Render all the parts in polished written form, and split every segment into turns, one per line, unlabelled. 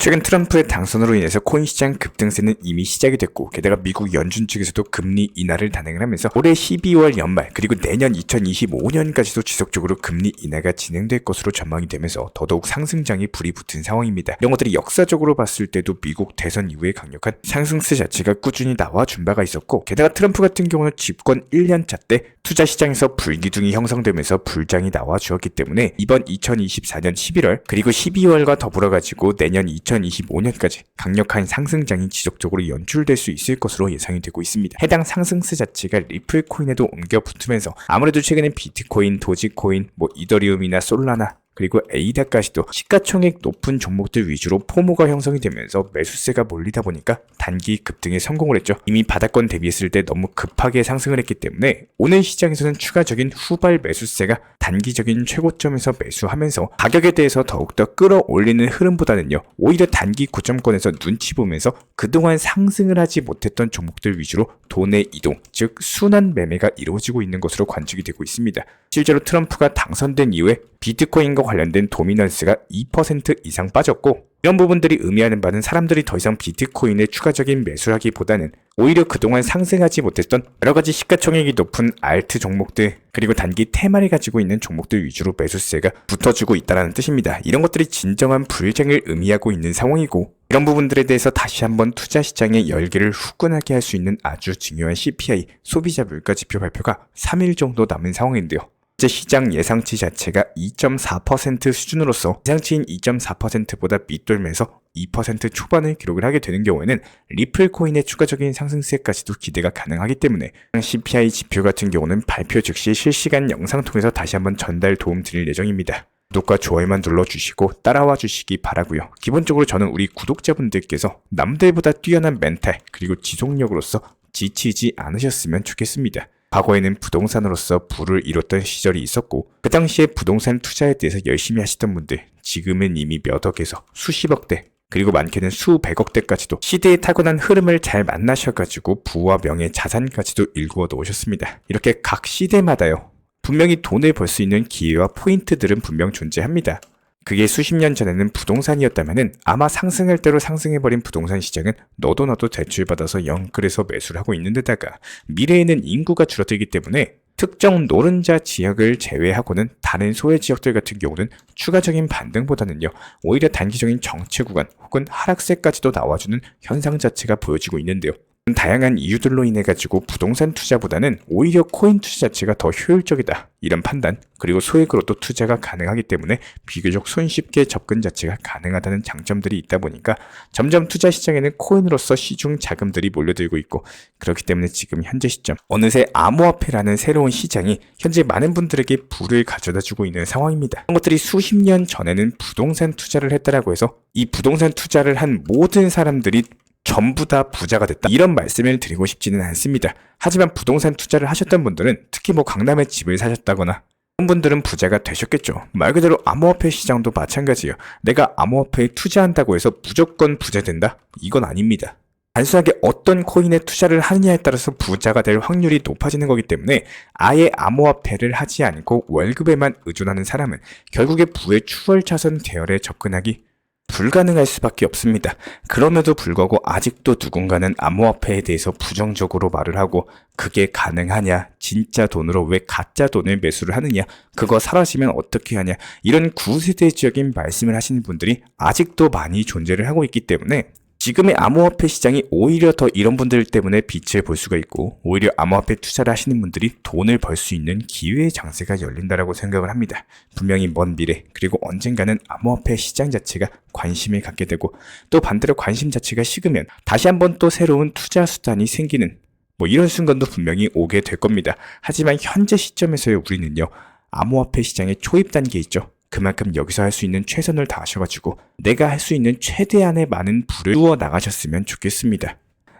최근 트럼프의 당선으로 인해서 코인 시장 급등세는 이미 시작이 됐고, 게다가 미국 연준 측에서도 금리 인하를 단행을 하면서 올해 12월 연말 그리고 내년 2025년까지도 지속적으로 금리 인하가 진행될 것으로 전망이 되면서 더더욱 상승장이 불이 붙은 상황입니다. 이런 것들이 역사적으로 봤을 때도 미국 대선 이후에 강력한 상승세 자체가 꾸준히 나와준 바가 있었고, 게다가 트럼프 같은 경우는 집권 1년차 때 투자 시장에서 불기둥이 형성되면서 불장이 나와주었기 때문에 이번 2024년 11월 그리고 12월과 더불어가지고 내년 2025년까지 강력한 상승장이 지속적으로 연출될 수 있을 것으로 예상이 되고 있습니다. 해당 상승세 자체가 리플 코인에도 옮겨 붙으면서 아무래도 최근에 비트코인, 도지코인, 이더리움이나 솔라나 그리고 에이다까지도 시가총액 높은 종목들 위주로 포모가 형성이 되면서 매수세가 몰리다 보니까 단기 급등에 성공을 했죠. 이미 바닥권 대비했을 때 너무 급하게 상승을 했기 때문에 오늘 시장에서는 추가적인 후발 매수세가 단기적인 최고점에서 매수하면서 가격에 대해서 더욱더 끌어올리는 흐름보다는요, 오히려 단기 고점권에서 눈치 보면서 그동안 상승을 하지 못했던 종목들 위주로 돈의 이동, 즉 순환 매매가 이루어지고 있는 것으로 관측이 되고 있습니다. 실제로 트럼프가 당선된 이후에 비트코인과 관련된 도미넌스가 2% 이상 빠졌고, 이런 부분들이 의미하는 바는 사람들이 더 이상 비트코인에 추가적인 매수하기보다는 오히려 그동안 상승하지 못했던 여러가지 시가총액이 높은 알트 종목들 그리고 단기 테마를 가지고 있는 종목들 위주로 매수세가 붙어주고 있다는 뜻입니다. 이런 것들이 진정한 불쟁을 의미하고 있는 상황이고, 이런 부분들에 대해서 다시 한번 투자 시장의 열기를 후끈하게 할 수 있는 아주 중요한 CPI 소비자 물가 지표 발표가 3일 정도 남은 상황인데요. 현재 시장 예상치 자체가 2.4% 수준으로서 예상치인 2.4%보다 밑돌면서 2% 초반을 기록을 하게 되는 경우에는 리플 코인의 추가적인 상승세까지도 기대가 가능하기 때문에 CPI 지표 같은 경우는 발표 즉시 실시간 영상 통해서 다시 한번 전달 도움 드릴 예정입니다. 구독과 좋아요만 눌러주시고 따라와 주시기 바라고요. 기본적으로 저는 우리 구독자분들께서 남들보다 뛰어난 멘탈 그리고 지속력으로서 지치지 않으셨으면 좋겠습니다. 과거에는 부동산으로서 부를 이뤘던 시절이 있었고, 그 당시에 부동산 투자에 대해서 열심히 하시던 분들 지금은 이미 몇 억에서 수십억대 그리고 많게는 수백억대까지도 시대의 타고난 흐름을 잘 만나셔가지고 부와 명예, 자산까지도 일구어 놓으셨습니다. 이렇게 각 시대마다요, 분명히 돈을 벌 수 있는 기회와 포인트들은 분명 존재합니다. 그게 수십 년 전에는 부동산이었다면은 아마 상승할 대로 상승해버린 부동산 시장은 너도 대출받아서 영끌에서 매수를 하고 있는 데다가 미래에는 인구가 줄어들기 때문에 특정 노른자 지역을 제외하고는 다른 소외 지역들 같은 경우는 추가적인 반등보다는요, 오히려 단기적인 정체 구간 혹은 하락세까지도 나와주는 현상 자체가 보여지고 있는데요. 다양한 이유들로 인해 가지고 부동산 투자보다는 오히려 코인 투자 자체가 더 효율적이다, 이런 판단 그리고 소액으로도 투자가 가능하기 때문에 비교적 손쉽게 접근 자체가 가능하다는 장점들이 있다 보니까 점점 투자 시장에는 코인으로서 시중 자금들이 몰려들고 있고, 그렇기 때문에 지금 현재 시점 어느새 암호화폐라는 새로운 시장이 현재 많은 분들에게 부를 가져다주고 있는 상황입니다. 이런 것들이 수십 년 전에는 부동산 투자를 했다라고 해서 이 부동산 투자를 한 모든 사람들이 전부 다 부자가 됐다, 이런 말씀을 드리고 싶지는 않습니다. 하지만 부동산 투자를 하셨던 분들은 특히 강남에 집을 사셨다거나 그런 분들은 부자가 되셨겠죠. 말 그대로 암호화폐 시장도 마찬가지예요. 내가 암호화폐에 투자한다고 해서 무조건 부자 된다? 이건 아닙니다. 단순하게 어떤 코인에 투자를 하느냐에 따라서 부자가 될 확률이 높아지는 거기 때문에 아예 암호화폐를 하지 않고 월급에만 의존하는 사람은 결국에 부의 추월차선 계열에 접근하기 불가능할 수밖에 없습니다. 그럼에도 불구하고 아직도 누군가는 암호화폐에 대해서 부정적으로 말을 하고, 그게 가능하냐, 진짜 돈으로 왜 가짜 돈을 매수를 하느냐, 그거 사라지면 어떻게 하냐, 이런 구세대적인 말씀을 하시는 분들이 아직도 많이 존재를 하고 있기 때문에 지금의 암호화폐 시장이 오히려 더 이런 분들 때문에 빛을 볼 수가 있고, 오히려 암호화폐 투자를 하시는 분들이 돈을 벌 수 있는 기회의 장세가 열린다라고 생각을 합니다. 분명히 먼 미래 그리고 언젠가는 암호화폐 시장 자체가 관심을 갖게 되고, 또 반대로 관심 자체가 식으면 다시 한번 또 새로운 투자 수단이 생기는 이런 순간도 분명히 오게 될 겁니다. 하지만 현재 시점에서의 우리는요, 암호화폐 시장의 초입 단계에 있죠. 그만큼 여기서 할 수 있는 최선을 다하셔가지고 내가 할 수 있는 최대한의 많은 부를 뚫어 나가셨으면 좋겠습니다.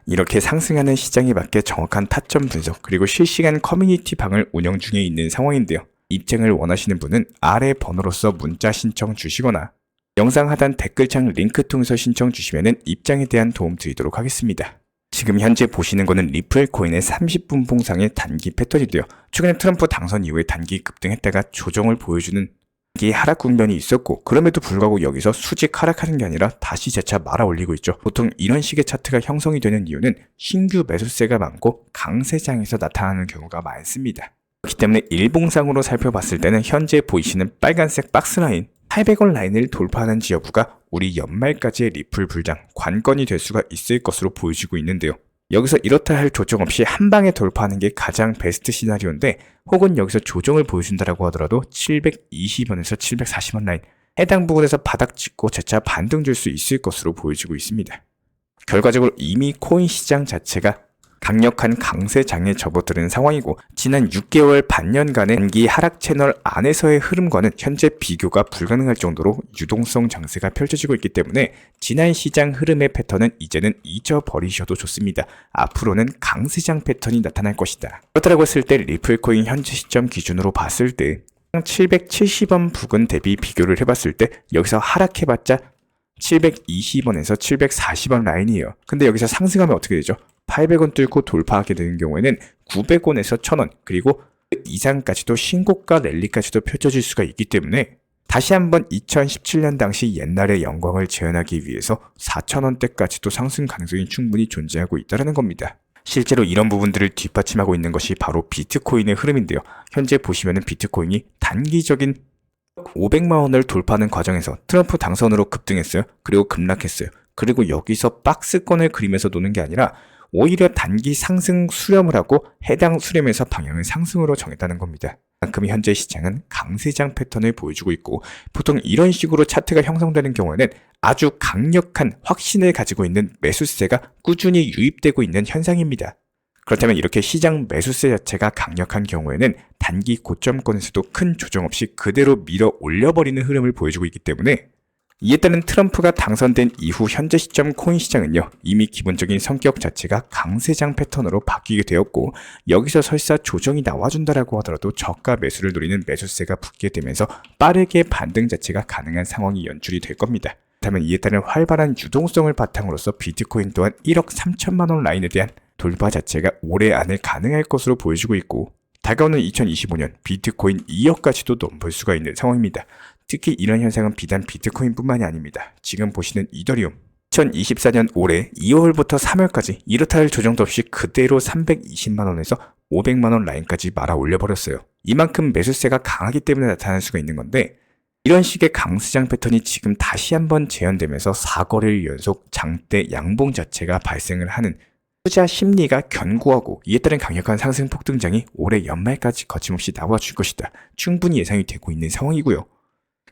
이렇게 상승하는 시장에 맞게 정확한 타점 분석 그리고 실시간 커뮤니티 방을 운영 중에 있는 상황인데요. 입장을 원하시는 분은 아래 번호로서 문자 신청 주시거나 영상 하단 댓글창 링크 통해서 신청 주시면 입장에 대한 도움 드리도록 하겠습니다. 지금 현재 보시는 거는 리플 코인의 30분 봉상의 단기 패턴인데요. 최근에 트럼프 당선 이후에 단기 급등했다가 조정을 보여주는 이게 하락 국면이 있었고 그럼에도 불구하고 여기서 수직 하락하는 게 아니라 다시 재차 말아 올리고 있죠. 보통 이런 식의 차트가 형성이 되는 이유는 신규 매수세가 많고 강세장에서 나타나는 경우가 많습니다. 그렇기 때문에 일봉상으로 살펴봤을 때는 현재 보이시는 빨간색 박스라인 800원 라인을 돌파하는 지역구가 우리 연말까지의 리플 불장 관건이 될 수가 있을 것으로 보여지고 있는데요. 여기서 이렇다 할 조정 없이 한 방에 돌파하는 게 가장 베스트 시나리오인데, 혹은 여기서 조정을 보여준다라고 하더라도 720원에서 740원 라인 해당 부분에서 바닥 찍고 재차 반등 줄 수 있을 것으로 보여지고 있습니다. 결과적으로 이미 코인 시장 자체가 강력한 강세장에 접어드는 상황이고, 지난 6개월 반년간의 단기 하락 채널 안에서의 흐름과는 현재 비교가 불가능할 정도로 유동성 장세가 펼쳐지고 있기 때문에 지난 시장 흐름의 패턴은 이제는 잊어버리셔도 좋습니다. 앞으로는 강세장 패턴이 나타날 것이다. 그렇다고 했을 때 리플코인 현재 시점 기준으로 봤을 때 770원 부근 대비 비교를 해봤을 때 여기서 하락해봤자 720원에서 740원 라인이에요. 근데 여기서 상승하면 어떻게 되죠? 800원 뚫고 돌파하게 되는 경우에는 900원에서 1000원, 그리고 그 이상까지도 신고가 랠리까지도 펼쳐질 수가 있기 때문에 다시 한번 2017년 당시 옛날의 영광을 재현하기 위해서 4000원대까지도 상승 가능성이 충분히 존재하고 있다는 겁니다. 실제로 이런 부분들을 뒷받침하고 있는 것이 바로 비트코인의 흐름인데요. 현재 보시면은 비트코인이 단기적인 500만 원을 돌파하는 과정에서 트럼프 당선으로 급등했어요. 그리고 급락했어요. 그리고 여기서 박스권을 그리면서 노는 게 아니라 오히려 단기 상승 수렴을 하고 해당 수렴에서 방향을 상승으로 정했다는 겁니다. 그만큼 현재 시장은 강세장 패턴을 보여주고 있고, 보통 이런 식으로 차트가 형성되는 경우에는 아주 강력한 확신을 가지고 있는 매수세가 꾸준히 유입되고 있는 현상입니다. 그렇다면 이렇게 시장 매수세 자체가 강력한 경우에는 단기 고점권에서도 큰 조정 없이 그대로 밀어 올려버리는 흐름을 보여주고 있기 때문에, 이에 따른 트럼프가 당선된 이후 현재 시점 코인 시장은요, 이미 기본적인 성격 자체가 강세장 패턴으로 바뀌게 되었고, 여기서 설사 조정이 나와준다라고 하더라도 저가 매수를 노리는 매수세가 붙게 되면서 빠르게 반등 자체가 가능한 상황이 연출이 될 겁니다. 그렇다면 이에 따른 활발한 유동성을 바탕으로서 비트코인 또한 1억 3천만 원 라인에 대한 돌파 자체가 올해 안에 가능할 것으로 보여지고 있고, 다가오는 2025년 비트코인 2억까지도 넘볼 수가 있는 상황입니다. 특히 이런 현상은 비단 비트코인뿐만이 아닙니다. 지금 보시는 이더리움, 2024년 올해 2월부터 3월까지 이렇다 할 조정도 없이 그대로 320만원에서 500만원 라인까지 말아 올려버렸어요. 이만큼 매수세가 강하기 때문에 나타날 수가 있는 건데, 이런 식의 강수장 패턴이 지금 다시 한번 재현되면서 4거래일 연속 장대 양봉 자체가 발생을 하는, 투자 심리가 견고하고 이에 따른 강력한 상승 폭등장이 올해 연말까지 거침없이 나와줄 것이다. 충분히 예상이 되고 있는 상황이고요.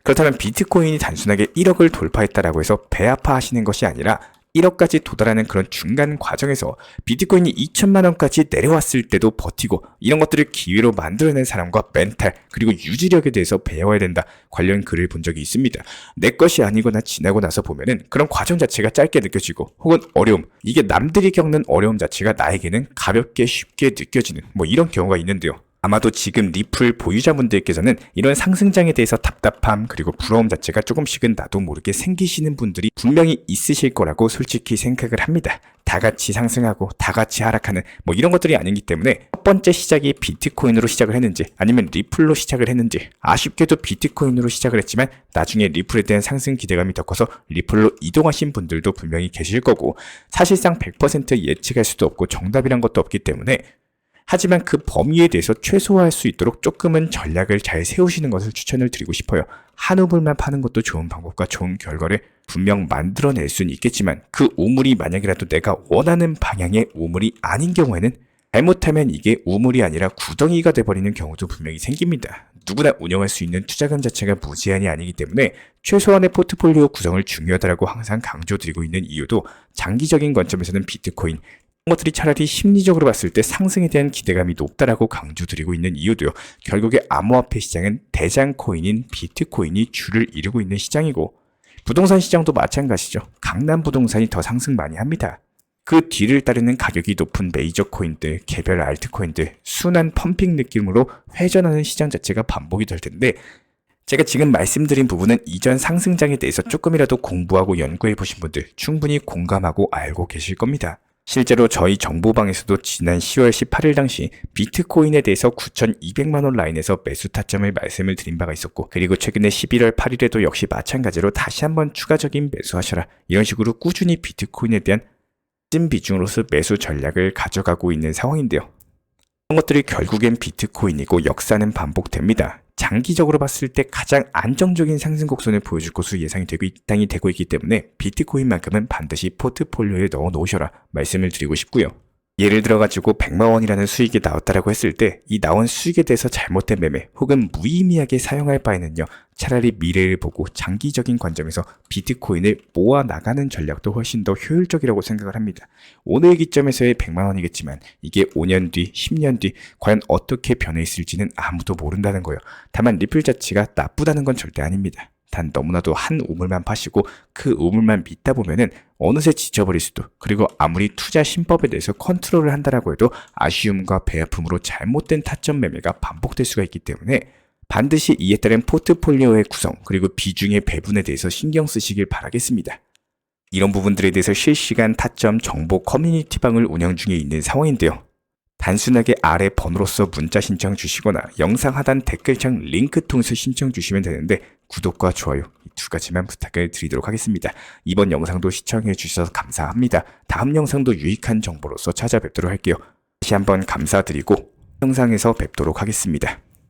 그렇다면 비트코인이 단순하게 1억을 돌파했다라고 해서 배아파 하시는 것이 아니라 1억까지 도달하는 그런 중간 과정에서 비트코인이 2천만 원까지 내려왔을 때도 버티고, 이런 것들을 기회로 만들어낸 사람과 멘탈 그리고 유지력에 대해서 배워야 된다, 관련 글을 본 적이 있습니다. 내 것이 아니거나 지나고 나서 보면은 그런 과정 자체가 짧게 느껴지고, 혹은 어려움, 이게 남들이 겪는 어려움 자체가 나에게는 가볍게 쉽게 느껴지는 이런 경우가 있는데요. 아마도 지금 리플 보유자분들께서는 이런 상승장에 대해서 답답함 그리고 부러움 자체가 조금씩은 나도 모르게 생기시는 분들이 분명히 있으실 거라고 솔직히 생각을 합니다. 다 같이 상승하고 다 같이 하락하는 이런 것들이 아니기 때문에 첫 번째 시작이 비트코인으로 시작을 했는지 아니면 리플로 시작을 했는지, 아쉽게도 비트코인으로 시작을 했지만 나중에 리플에 대한 상승 기대감이 더 커서 리플로 이동하신 분들도 분명히 계실 거고, 사실상 100% 예측할 수도 없고 정답이란 것도 없기 때문에, 하지만 그 범위에 대해서 최소화할 수 있도록 조금은 전략을 잘 세우시는 것을 추천을 드리고 싶어요. 한 우물만 파는 것도 좋은 방법과 좋은 결과를 분명 만들어낼 수는 있겠지만, 그 우물이 만약이라도 내가 원하는 방향의 우물이 아닌 경우에는 잘못하면 이게 우물이 아니라 구덩이가 돼버리는 경우도 분명히 생깁니다. 누구나 운영할 수 있는 투자금 자체가 무제한이 아니기 때문에 최소한의 포트폴리오 구성을 중요하다고 항상 강조드리고 있는 이유도, 장기적인 관점에서는 비트코인 것들이 차라리 심리적으로 봤을 때 상승에 대한 기대감이 높다라고 강조드리고 있는 이유도요. 결국에 암호화폐 시장은 대장 코인인 비트코인이 줄을 이루고 있는 시장이고, 부동산 시장도 마찬가지죠. 강남 부동산이 더 상승 많이 합니다. 그 뒤를 따르는 가격이 높은 메이저 코인들, 개별 알트코인들, 순환 펌핑 느낌으로 회전하는 시장 자체가 반복이 될 텐데, 제가 지금 말씀드린 부분은 이전 상승장에 대해서 조금이라도 공부하고 연구해 보신 분들 충분히 공감하고 알고 계실 겁니다. 실제로 저희 정보방에서도 지난 10월 18일 당시 비트코인에 대해서 9,200만원 라인에서 매수 타점을 말씀을 드린 바가 있었고, 그리고 최근에 11월 8일에도 역시 마찬가지로 다시 한번 추가적인 매수하셔라, 이런 식으로 꾸준히 비트코인에 대한 찐 비중으로서 매수 전략을 가져가고 있는 상황인데요. 이런 것들이 결국엔 비트코인이고 역사는 반복됩니다. 장기적으로 봤을 때 가장 안정적인 상승 곡선을 보여줄 것으로 예상이 되고 있기 때문에 비트코인만큼은 반드시 포트폴리오에 넣어 놓으셔라 말씀을 드리고 싶고요. 예를 들어가지고 100만 원이라는 수익이 나왔다라고 했을 때 이 나온 수익에 대해서 잘못된 매매 혹은 무의미하게 사용할 바에는요, 차라리 미래를 보고 장기적인 관점에서 비트코인을 모아 나가는 전략도 훨씬 더 효율적이라고 생각을 합니다. 오늘 기점에서의 100만 원이겠지만 이게 5년 뒤, 10년 뒤 과연 어떻게 변해 있을지는 아무도 모른다는 거예요. 다만 리플 자체가 나쁘다는 건 절대 아닙니다. 단 너무나도 한 우물만 파시고 그 우물만 믿다 보면은 어느새 지쳐버릴 수도, 그리고 아무리 투자 신법에 대해서 컨트롤을 한다라고 해도 아쉬움과 배아픔으로 잘못된 타점 매매가 반복될 수가 있기 때문에 반드시 이에 따른 포트폴리오의 구성 그리고 비중의 배분에 대해서 신경 쓰시길 바라겠습니다. 이런 부분들에 대해서 실시간 타점 정보 커뮤니티방을 운영 중에 있는 상황인데요. 단순하게 아래 번호로서 문자 신청 주시거나 영상 하단 댓글창 링크 통해서 신청 주시면 되는데, 구독과 좋아요 이 두 가지만 부탁을 드리도록 하겠습니다. 이번 영상도 시청해 주셔서 감사합니다. 다음 영상도 유익한 정보로서 찾아뵙도록 할게요. 다시 한번 감사드리고 영상에서 뵙도록 하겠습니다.